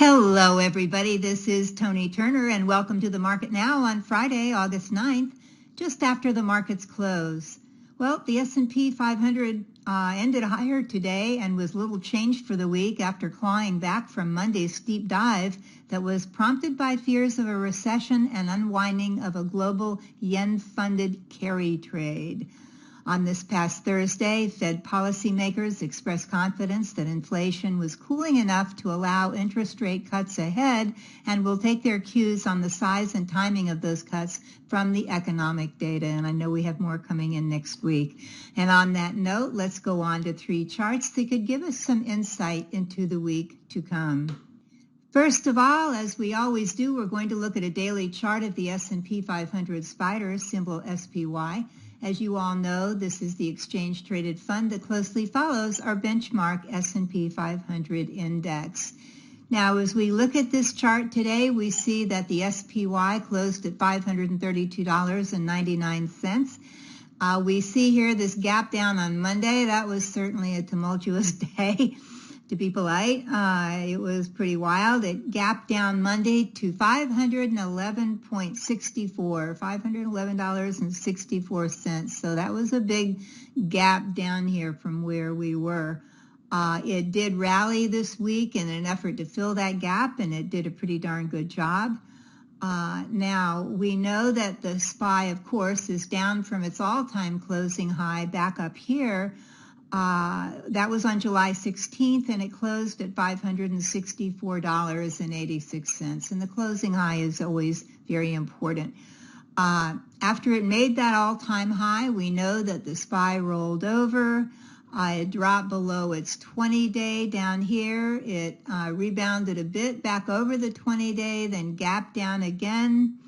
Hello, everybody. This is Toni Turner, and welcome to the Market Now on Friday, August 9th, just after the markets close. Well, the S&P 500 ended higher today and was little changed for the week after clawing back from Monday's steep dive that was prompted by fears of a recession and unwinding of a global yen-funded carry trade. On this past Thursday, Fed policymakers expressed confidence that inflation was cooling enough to allow interest rate cuts ahead and will take their cues on the size and timing of those cuts from the economic data. And I know we have more coming in next week. And on that note, let's go on to three charts that could give us some insight into the week to come. First of all, as we always do, we're going to look at a daily chart of the S&P 500 Spider, symbol SPY. As you all know, this is the exchange-traded fund that closely follows our benchmark S&P 500 index. Now, as we look at this chart today, we see that the SPY closed at $532.99. We see here this gap down on Monday. That was certainly a tumultuous day. To be polite, it was pretty wild. It gapped down Monday to $511.64. So that was a big gap down here from where we were. It did rally this week in an effort to fill that gap, and it did a pretty darn good job. Now, we know that the SPY, of course, is down from its all-time closing high back up here. That was on July 16th, and it closed at $564.86. And the closing high is always very important. After it made that all-time high, we know that the SPY rolled over. It dropped below its 20-day down here. It rebounded a bit back over the 20-day, then gapped down again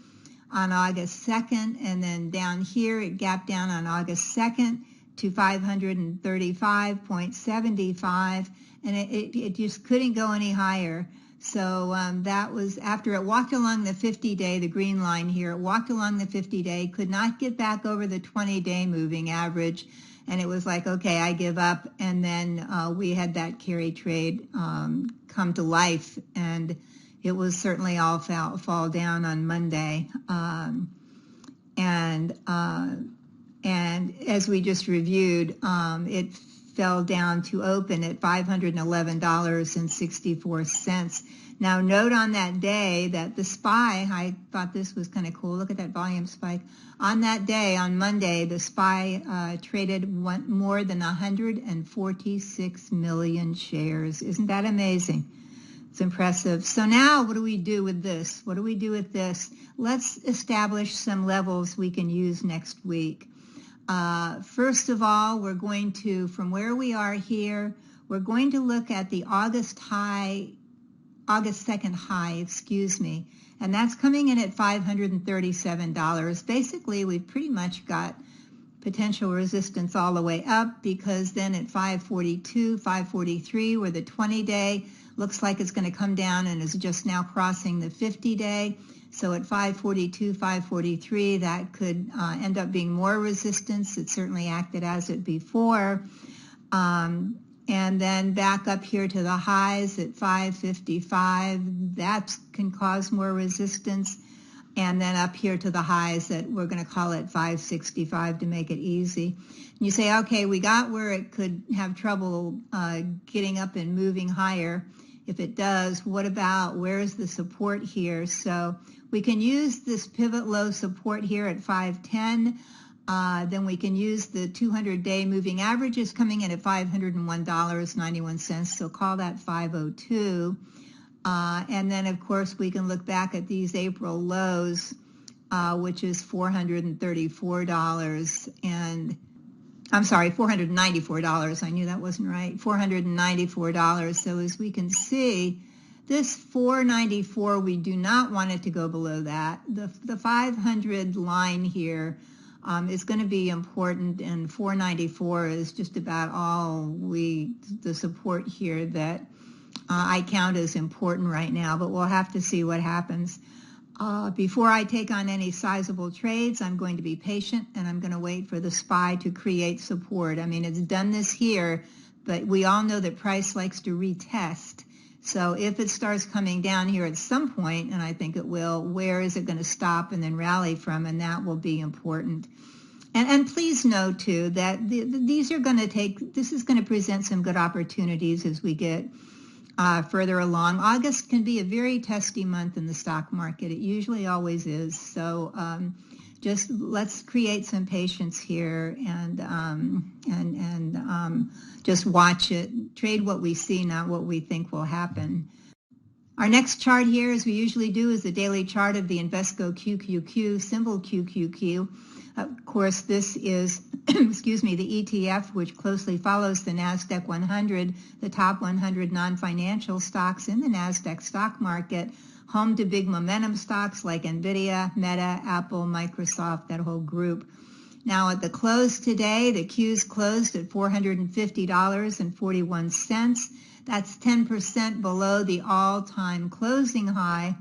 on August 2nd. And then down here, it gapped down on August 2nd. To 535.75, and it just couldn't go any higher. So that was after it walked along the 50-day, the green line here. It walked along the 50-day, could not get back over the 20-day moving average, and it was like, okay, I give up. And then we had that carry trade come to life, and it was certainly all fall down on Monday. And as we just reviewed, it fell down to open at $511.64. Now, note on that day that the SPY, I thought this was kind of cool. Look at that volume spike. On that day, on Monday, the SPY traded more than 146 million shares. Isn't that amazing? It's impressive. So now what do we do with this? What do we do with this? Let's establish some levels we can use next week. First of all, we're going to, from where we are here, we're going to look at the August 2nd high, and that's coming in at $537. Basically, we've pretty much got potential resistance all the way up, because then at 542, 543, where the 20-day looks like it's going to come down and is just now crossing the 50-day. So at 542, 543, that could end up being more resistance. It certainly acted as it before. And then back up here to the highs at 555, that can cause more resistance. And then up here to the highs that we're going to call it 565 to make it easy. And you say, okay, we got where it could have trouble getting up and moving higher. If it does, what about, where's the support here? So we can use this pivot low support here at 510. Then we can use the 200-day moving averages coming in at $501.91. So call that 502. And then, of course, we can look back at these April lows, which is $434 and I'm sorry, $494. I knew that wasn't right. $494. So as we can see, this 494, we do not want it to go below that. The 500 line here is going to be important, and 494 is just about all the support here that I count as important right now, but we'll have to see what happens. Before I take on any sizable trades, I'm going to be patient, and I'm going to wait for the SPY to create support. I mean, it's done this here, but we all know that price likes to retest. So if it starts coming down here at some point, and I think it will, where is it going to stop and then rally from? And that will be important. And please know, too, that these are going to this is going to present some good opportunities as we get further along. August can be a very testy month in the stock market. It usually always is. So just let's create some patience here and just watch it. Trade what we see, not what we think will happen. Our next chart here, as we usually do, is the daily chart of the Invesco QQQ, symbol QQQ. Of course, this is, excuse me, the ETF, which closely follows the NASDAQ 100, the top 100 non-financial stocks in the NASDAQ stock market, home to big momentum stocks like NVIDIA, Meta, Apple, Microsoft, that whole group. Now, at the close today, the Qs closed at $450.41. That's 10% below the all-time closing high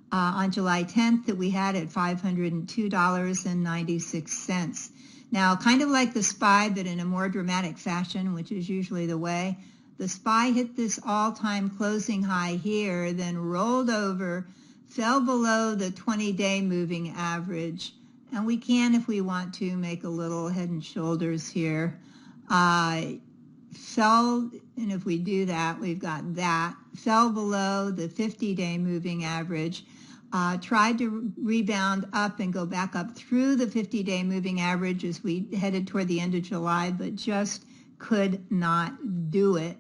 on July 10th that we had at $502.96. Now, kind of like the SPY, but in a more dramatic fashion, which is usually the way, the SPY hit this all-time closing high here, then rolled over, fell below the 20-day moving average. And we can, if we want to, make a little head and shoulders here. Fell, and if we do that, we've got that, fell below the 50-day moving average, tried to rebound up and go back up through the 50-day moving average as we headed toward the end of July, but just could not do it.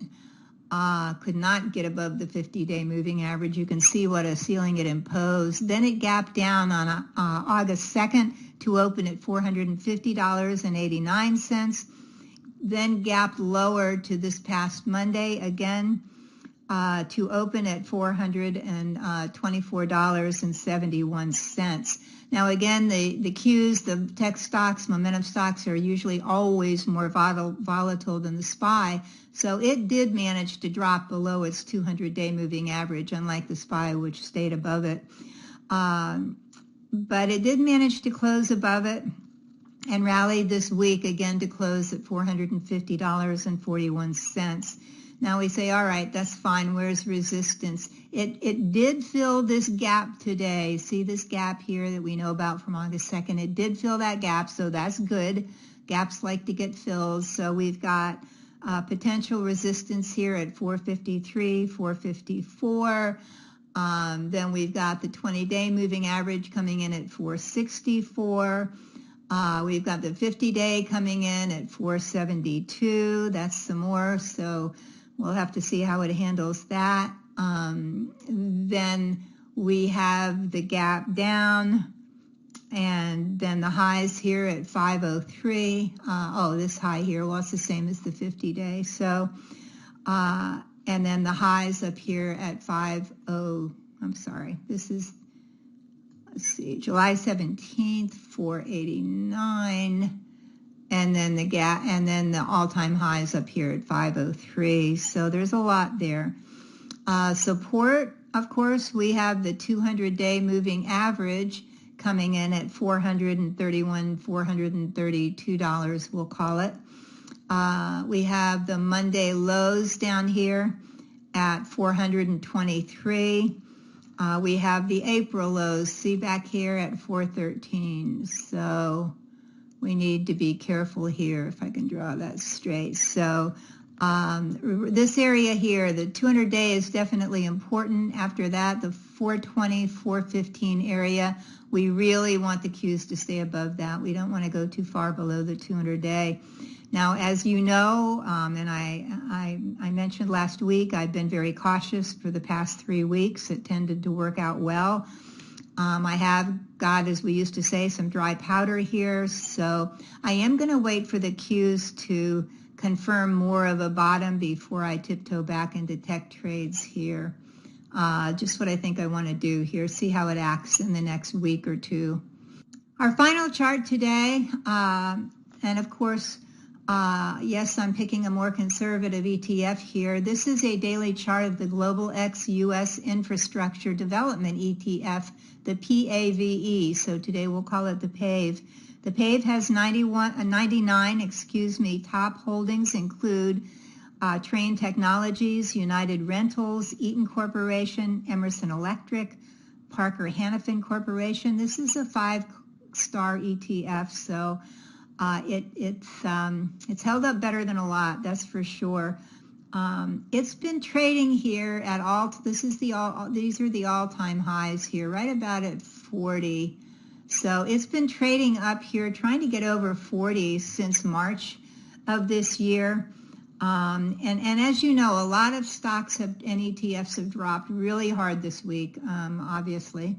Could not get above the 50-day moving average. You can see what a ceiling it imposed. Then it gapped down on August 2nd to open at $450.89. Then gapped lower to this past Monday again to open at $424.71. Now again, the Qs, the tech stocks, momentum stocks are usually always more volatile than the SPY. So it did manage to drop below its 200-day moving average, unlike the SPY, which stayed above it. But it did manage to close above it and rallied this week again to close at $450.41. Now we say, all right, that's fine. Where's resistance? It did fill this gap today. See this gap here that we know about from August 2nd? It did fill that gap, so that's good. Gaps like to get filled. So we've got potential resistance here at 453, 454. Then we've got the 20-day moving average coming in at 464. We've got the 50-day coming in at 472. That's some more, so we'll have to see how it handles that. Then we have the gap down, and then the highs here at 503. This high here, well, it's the same as the 50-day. So, and then the highs up here at this is, let's see, July 17th, 489, and then the gap, and then the all-time highs up here at 503. So there's a lot there. Support, of course, we have the 200-day moving average coming in at $431, $432, we'll call it. We have the Monday lows down here at 423. We have the April lows, see back here at 413. So we need to be careful here, if I can draw that straight. So this area here, the 200-day is definitely important. After that, the 420, 415 area, we really want the Qs to stay above that. We don't want to go too far below the 200-day. Now, as you know, and I mentioned last week, I've been very cautious for the past 3 weeks. It tended to work out well. I have got, as we used to say, some dry powder here. So I am going to wait for the Qs to confirm more of a bottom before I tiptoe back into tech trades here. Just what I think I want to do here, see how it acts in the next week or two. Our final chart today, and of course, yes, I'm picking a more conservative ETF here. This is a daily chart of the Global X U.S. Infrastructure Development ETF, the PAVE. So today we'll call it the PAVE. The PAVE has 99 top holdings, include Train Technologies, United Rentals, Eaton Corporation, Emerson Electric, Parker Hannifin Corporation. This is a 5-star ETF, so it's held up better than a lot, that's for sure. It's been trading here at these are the all-time highs here, right about at 40. So it's been trading up here, trying to get over 40 since March of this year. And as you know, a lot of stocks and ETFs have dropped really hard this week, obviously.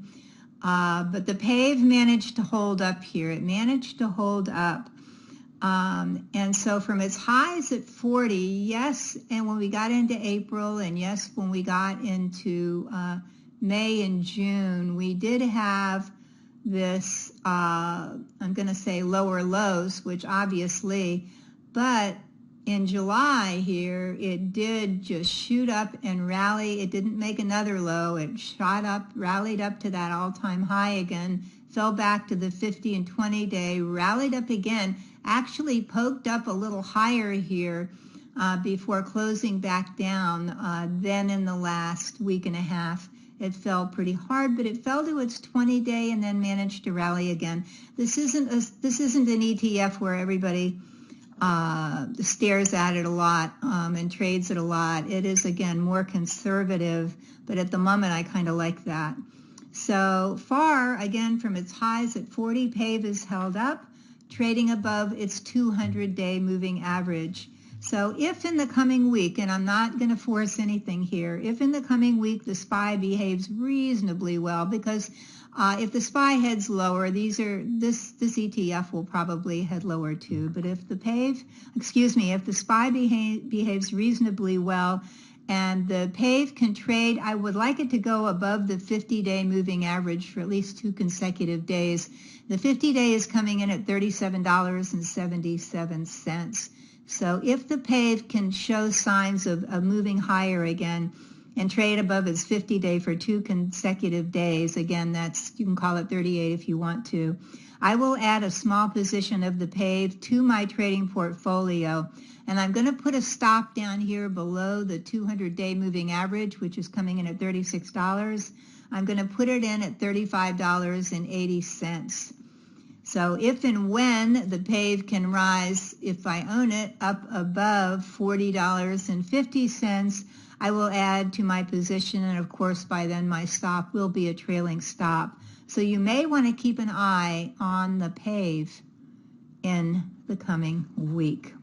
But the PAVE managed to hold up here. It managed to hold up. And so from its highs at 40, yes, and when we got into April, and yes, when we got into May and June, we did have this, I'm going to say lower lows, which obviously, but in July here, it did just shoot up and rally. It didn't make another low. It shot up, rallied up to that all-time high again, fell back to the 50 and 20-day, rallied up again, actually poked up a little higher here before closing back down. Then in the last week and a half, it fell pretty hard, but it fell to its 20-day and then managed to rally again. This isn't an ETF where everybody stares at it a lot and trades it a lot. It is, again, more conservative, but at the moment I kind of like that. So far, again, from its highs at 40, PAVE is held up, trading above its 200-day moving average. So if in the coming week, and I'm not going to force anything here, if in the coming week the SPY behaves reasonably well, because if the SPY heads lower, this ETF will probably head lower too. But if if the SPY behaves reasonably well and the PAVE can trade, I would like it to go above the 50-day moving average for at least 2 consecutive days. The 50-day is coming in at $37.77. So if the PAVE can show signs of moving higher again and trade above its 50-day for 2 consecutive days, again, you can call it 38 if you want to, I will add a small position of the PAVE to my trading portfolio. And I'm going to put a stop down here below the 200-day moving average, which is coming in at $36. I'm going to put it in at $35.80. So if and when the PAVE can rise, if I own it, up above $40.50, I will add to my position, and of course by then my stop will be a trailing stop. So you may want to keep an eye on the PAVE in the coming week.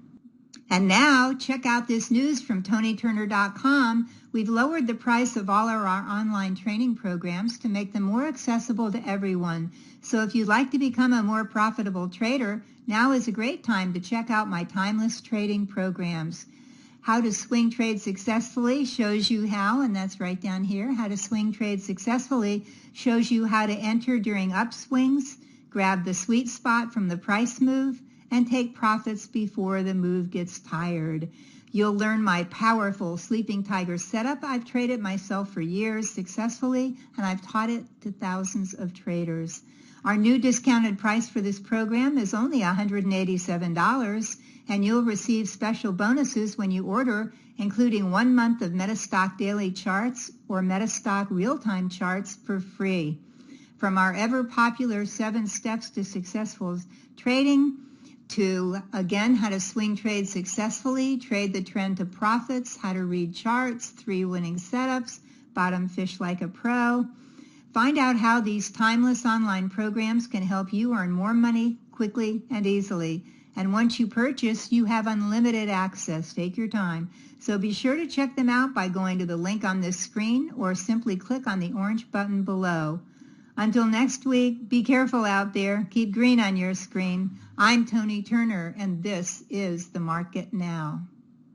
And now check out this news from ToniTurner.com. We've lowered the price of all our online training programs to make them more accessible to everyone. So if you'd like to become a more profitable trader, now is a great time to check out my timeless trading programs. How to Swing Trade Successfully shows you how, and that's right down here. How to Swing Trade Successfully shows you how to enter during upswings, grab the sweet spot from the price move, and take profits before the move gets tired. You'll learn my powerful Sleeping Tiger setup. I've traded myself for years successfully, and I've taught it to thousands of traders. Our new discounted price for this program is only $187, and you'll receive special bonuses when you order, including 1 month of Metastock daily charts or Metastock real-time charts for free. From our ever-popular 7 steps to successful trading, to, again, how to swing trade successfully, trade the trend to profits, how to read charts, 3 winning setups, bottom fish like a pro. Find out how these timeless online programs can help you earn more money quickly and easily. And once you purchase, you have unlimited access. Take your time. So be sure to check them out by going to the link on this screen or simply click on the orange button below. Until next week, be careful out there. Keep green on your screen. I'm Toni Turner, and this is The Market Now.